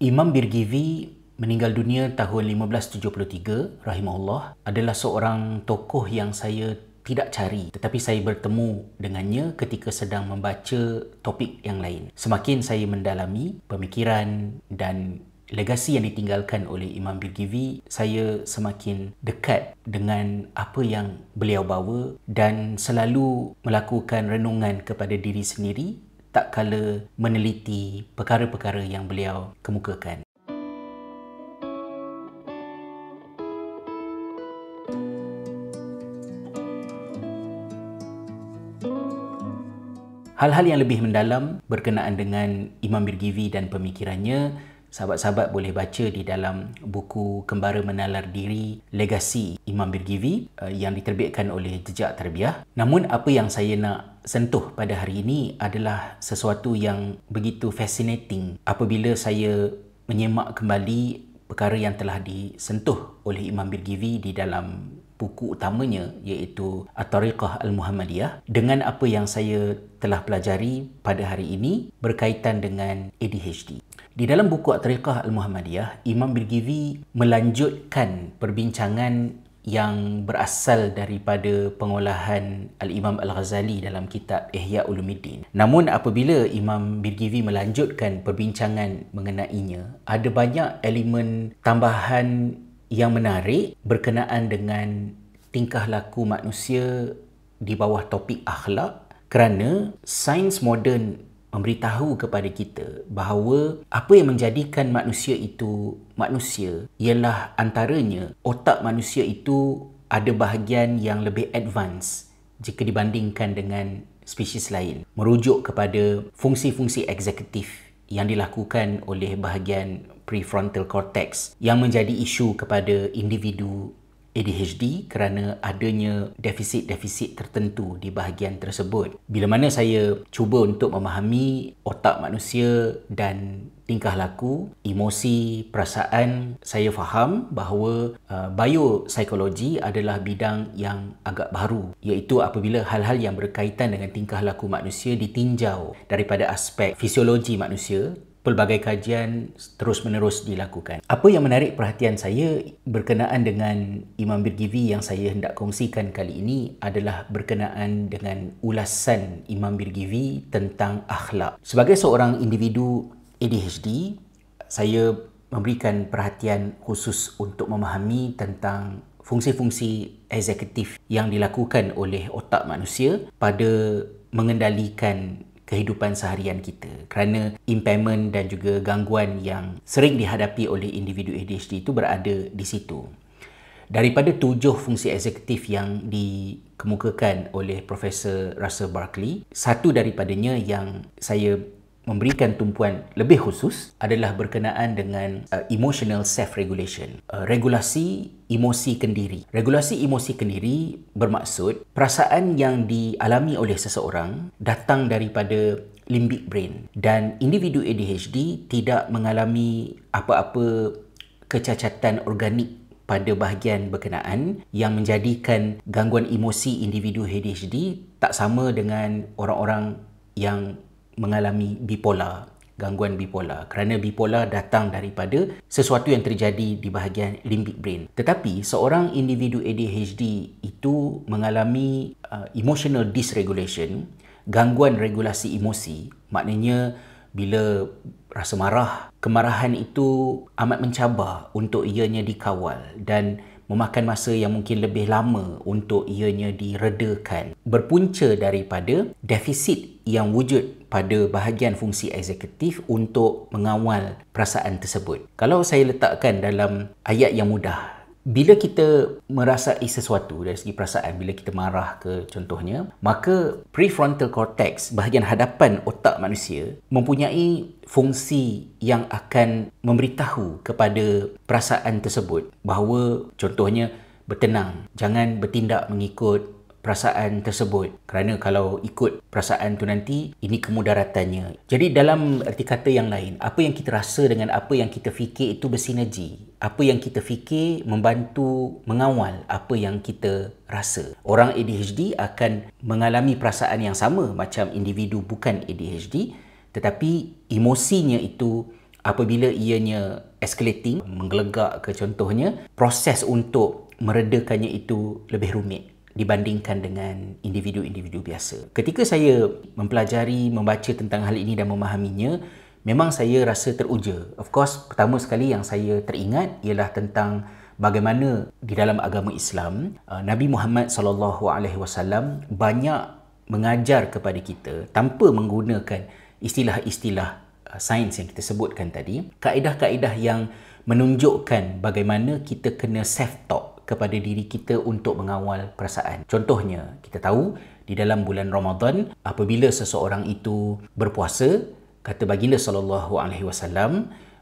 Imam Birgivi meninggal dunia tahun 1573 rahimahullah, adalah seorang tokoh yang saya tidak cari, tetapi saya bertemu dengannya ketika sedang membaca topik yang lain. Semakin saya mendalami pemikiran dan legasi yang ditinggalkan oleh Imam Birgivi, saya semakin dekat dengan apa yang beliau bawa dan selalu melakukan renungan kepada diri sendiri tak kala meneliti perkara-perkara yang beliau kemukakan. Hal-hal yang lebih mendalam berkenaan dengan Imam Birgivi dan pemikirannya, sahabat-sahabat boleh baca di dalam buku Kembara Menalar Diri Legasi Imam Birgivi yang diterbitkan oleh Jejak Tarbiyah. Namun apa yang saya nak sentuh pada hari ini adalah sesuatu yang begitu fascinating apabila saya menyemak kembali perkara yang telah disentuh oleh Imam Birgivi di dalam buku utamanya, iaitu At-Tariqah Al-Muhammadiyah, dengan apa yang saya telah pelajari pada hari ini berkaitan dengan ADHD. Di dalam buku At-Tariqah Al-Muhammadiyah, Imam Birgivi melanjutkan perbincangan yang berasal daripada pengolahan Al-Imam Al-Ghazali dalam kitab Ihya Ulumuddin. Namun apabila Imam Birgivi melanjutkan perbincangan mengenainya, ada banyak elemen tambahan yang menarik berkenaan dengan tingkah laku manusia di bawah topik akhlak, kerana sains moden memberitahu kepada kita bahawa apa yang menjadikan manusia itu manusia ialah antaranya otak manusia itu ada bahagian yang lebih advance jika dibandingkan dengan spesies lain, merujuk kepada fungsi-fungsi eksekutif yang dilakukan oleh bahagian prefrontal cortex yang menjadi isu kepada individu ADHD kerana adanya defisit-defisit tertentu di bahagian tersebut. Bila mana saya cuba untuk memahami otak manusia dan tingkah laku, emosi, perasaan, saya faham bahawa biopsikologi adalah bidang yang agak baru, iaitu apabila hal-hal yang berkaitan dengan tingkah laku manusia ditinjau daripada aspek fisiologi manusia. Pelbagai kajian terus-menerus dilakukan. Apa yang menarik perhatian saya berkenaan dengan Imam Birgivi yang saya hendak kongsikan kali ini adalah berkenaan dengan ulasan Imam Birgivi tentang akhlak. Sebagai seorang individu ADHD, saya memberikan perhatian khusus untuk memahami tentang fungsi-fungsi eksekutif yang dilakukan oleh otak manusia pada mengendalikan kehidupan seharian kita, kerana impairment dan juga gangguan yang sering dihadapi oleh individu ADHD itu berada di situ. Daripada 7 fungsi eksekutif yang dikemukakan oleh Profesor Russell Barkley, satu daripadanya yang saya memberikan tumpuan lebih khusus adalah berkenaan dengan emotional self-regulation, regulasi emosi kendiri. Regulasi emosi kendiri bermaksud perasaan yang dialami oleh seseorang datang daripada limbic brain, dan individu ADHD tidak mengalami apa-apa kecacatan organik pada bahagian berkenaan yang menjadikan gangguan emosi individu ADHD tak sama dengan orang-orang yang mengalami bipolar, gangguan bipolar, kerana bipolar datang daripada sesuatu yang terjadi di bahagian limbic brain. Tetapi seorang individu ADHD itu mengalami emotional dysregulation, gangguan regulasi emosi. Maknanya bila rasa marah, kemarahan itu amat mencabar untuk ianya dikawal dan memakan masa yang mungkin lebih lama untuk ianya diredakan, berpunca daripada defisit yang wujud pada bahagian fungsi eksekutif untuk mengawal perasaan tersebut. Kalau saya letakkan dalam ayat yang mudah, bila kita merasai sesuatu dari segi perasaan, bila kita marah ke contohnya, maka prefrontal cortex, bahagian hadapan otak manusia, mempunyai fungsi yang akan memberitahu kepada perasaan tersebut bahawa contohnya bertenang, jangan bertindak mengikut perasaan tersebut, kerana kalau ikut perasaan tu nanti ini kemudaratannya. Jadi dalam erti kata yang lain, apa yang kita rasa dengan apa yang kita fikir itu bersinergi. Apa yang kita fikir membantu mengawal apa yang kita rasa. Orang ADHD akan mengalami perasaan yang sama macam individu bukan ADHD, tetapi emosinya itu apabila ianya escalating, menggelegak ke contohnya, proses untuk meredakannya itu lebih rumit dibandingkan dengan individu-individu biasa. Ketika saya mempelajari, membaca tentang hal ini dan memahaminya, memang saya rasa teruja. Of course, pertama sekali yang saya teringat ialah tentang bagaimana di dalam agama Islam, Nabi Muhammad SAW banyak mengajar kepada kita tanpa menggunakan istilah-istilah sains yang kita sebutkan tadi, kaedah-kaedah yang menunjukkan bagaimana kita kena self-talk kepada diri kita untuk mengawal perasaan. Contohnya, kita tahu di dalam bulan Ramadan, apabila seseorang itu berpuasa, kata baginda SAW,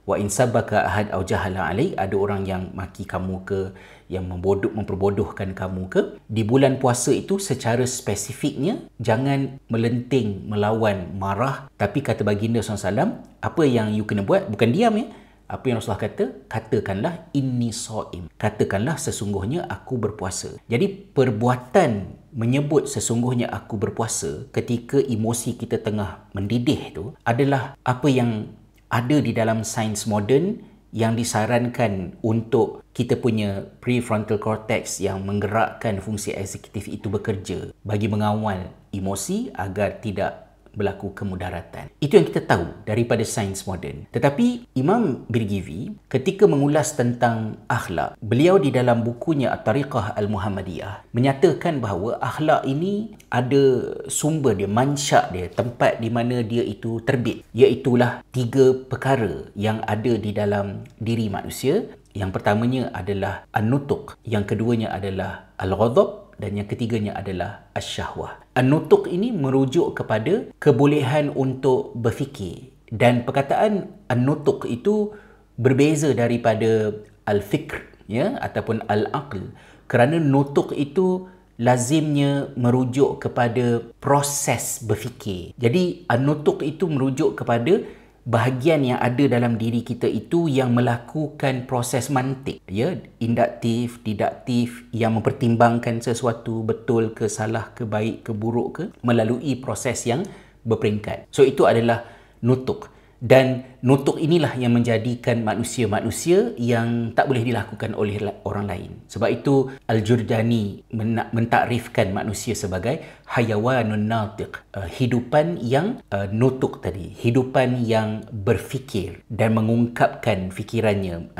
wa in sabaka ahad au jahala alaik, ada orang yang maki kamu ke, yang memperbodohkan kamu ke, di bulan puasa itu secara spesifiknya jangan melenting, melawan, marah, tapi kata baginda SAW, apa yang you kena buat, bukan diam ya, apa yang Rasulullah kata, katakanlah inni shaim, katakanlah sesungguhnya aku berpuasa. Jadi perbuatan menyebut sesungguhnya aku berpuasa ketika emosi kita tengah mendidih tu adalah apa yang ada di dalam sains moden yang disarankan untuk kita punya prefrontal cortex yang menggerakkan fungsi eksekutif itu bekerja bagi mengawal emosi agar tidak berlaku kemudaratan. Itu yang kita tahu daripada sains moden. Tetapi Imam Birgivi ketika mengulas tentang akhlak, beliau di dalam bukunya At-Tariqah Al-Muhammadiyah menyatakan bahawa akhlak ini ada sumber dia, mansyak dia, tempat di mana dia itu terbit. Iaitulah 3 perkara yang ada di dalam diri manusia. Yang pertamanya adalah an-nutuq, yang keduanya adalah al-ghadab, dan yang ketiganya adalah asyahwah. An-nutuq ini merujuk kepada kebolehan untuk berfikir. Dan perkataan an-nutuq itu berbeza daripada al-fikr ya, ataupun al-aql. Kerana nutuq itu lazimnya merujuk kepada proses berfikir. Jadi an-nutuq itu merujuk kepada bahagian yang ada dalam diri kita itu yang melakukan proses mantik, ya, induktif, deduktif, yang mempertimbangkan sesuatu betul ke, salah ke, baik ke, buruk ke, melalui proses yang berperingkat. So itu adalah nutuk. Dan nutuk inilah yang menjadikan manusia-manusia yang tak boleh dilakukan oleh orang lain. Sebab itu Al-Jurdani mentakrifkan manusia sebagai hayawanun natiq, hidupan yang nutuk tadi, hidupan yang berfikir dan mengungkapkan fikirannya,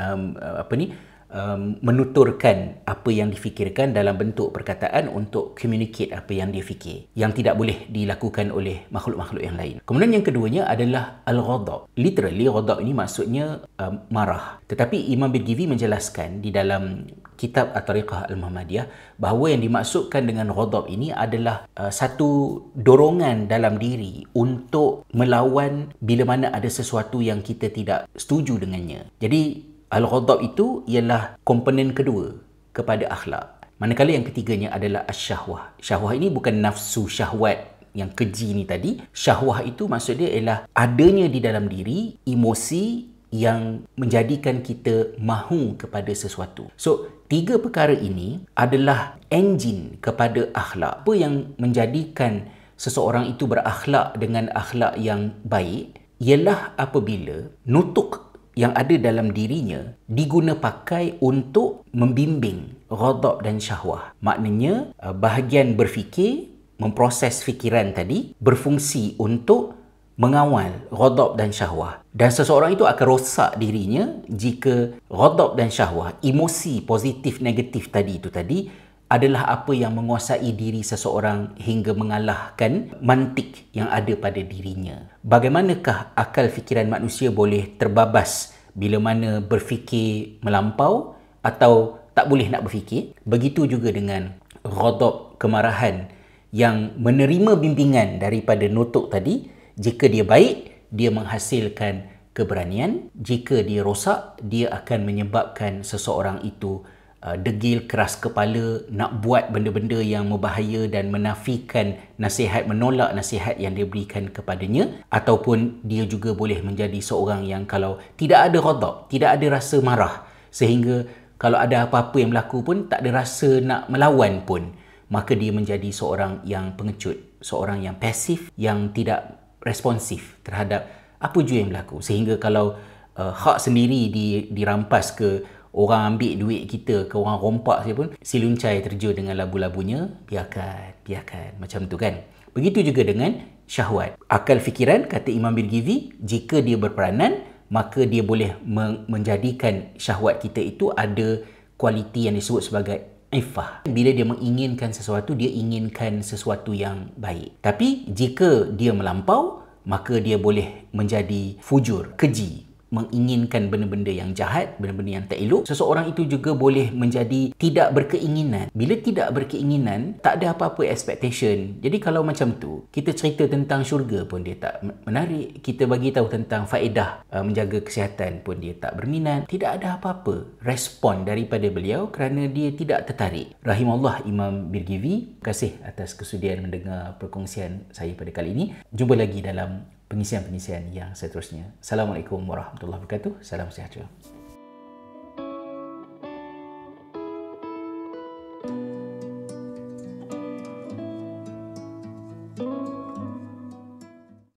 menuturkan apa yang difikirkan dalam bentuk perkataan untuk communicate apa yang dia fikir, yang tidak boleh dilakukan oleh makhluk-makhluk yang lain. Kemudian yang keduanya adalah al-ghadab. Literally ghadab ini maksudnya marah. Tetapi Imam Birgivi menjelaskan di dalam kitab At-Tariqah Al-Muhammadiyah bahawa yang dimaksudkan dengan ghadab ini adalah satu dorongan dalam diri untuk melawan bila mana ada sesuatu yang kita tidak setuju dengannya. Jadi al-ghadab itu ialah komponen kedua kepada akhlak. Manakala yang ketiganya adalah asyahwah. Syahwah ini bukan nafsu syahwat yang keji ni tadi. Syahwah itu maksud dia ialah adanya di dalam diri emosi yang menjadikan kita mahu kepada sesuatu. So, 3 perkara ini adalah enjin kepada akhlak. Apa yang menjadikan seseorang itu berakhlak dengan akhlak yang baik ialah apabila nutuk yang ada dalam dirinya diguna pakai untuk membimbing ghadab dan syahwah. Maknanya bahagian berfikir, memproses fikiran tadi berfungsi untuk mengawal ghadab dan syahwah. Dan seseorang itu akan rosak dirinya jika ghadab dan syahwah, emosi positif negatif tadi adalah apa yang menguasai diri seseorang hingga mengalahkan mantik yang ada pada dirinya. Bagaimanakah akal fikiran manusia boleh terbabas bila mana berfikir melampau atau tak boleh nak berfikir? Begitu juga dengan ghadab, kemarahan yang menerima bimbingan daripada nutuk tadi. Jika dia baik, dia menghasilkan keberanian. Jika dia rosak, dia akan menyebabkan seseorang itu degil, keras kepala, nak buat benda-benda yang berbahaya dan menafikan nasihat, menolak nasihat yang diberikan kepadanya. Ataupun dia juga boleh menjadi seorang yang kalau tidak ada ghadab, tidak ada rasa marah, sehingga kalau ada apa-apa yang berlaku pun tak ada rasa nak melawan pun, maka dia menjadi seorang yang pengecut, seorang yang pasif, yang tidak responsif terhadap apa jua yang berlaku. Sehingga kalau hak sendiri dirampas ke orang ambil duit kita, ke orang rompak saja pun, si luncai terjun dengan labu-labunya, biarkan macam tu kan. Begitu juga dengan syahwat. Akal fikiran, kata Imam Birgizi, jika dia berperanan, maka dia boleh menjadikan syahwat kita itu ada kualiti yang disebut sebagai iffah. Bila dia menginginkan sesuatu, dia inginkan sesuatu yang baik. Tapi jika dia melampau, maka dia boleh menjadi fujur, keji, menginginkan benda-benda yang jahat, benda-benda yang tak elok. Seseorang itu juga boleh menjadi tidak berkeinginan. Bila tidak berkeinginan, tak ada apa-apa expectation. Jadi kalau macam tu, kita cerita tentang syurga pun dia tak menarik. Kita bagi tahu tentang faedah menjaga kesihatan pun dia tak berminat. Tidak ada apa-apa respon daripada beliau kerana dia tidak tertarik. Rahimallah Imam Birgizi. Terima kasih atas kesudian mendengar perkongsian saya pada kali ini. Jumpa lagi dalam pengisian-pengisian yang seterusnya. Assalamualaikum warahmatullahi wabarakatuh. Salam sejahtera.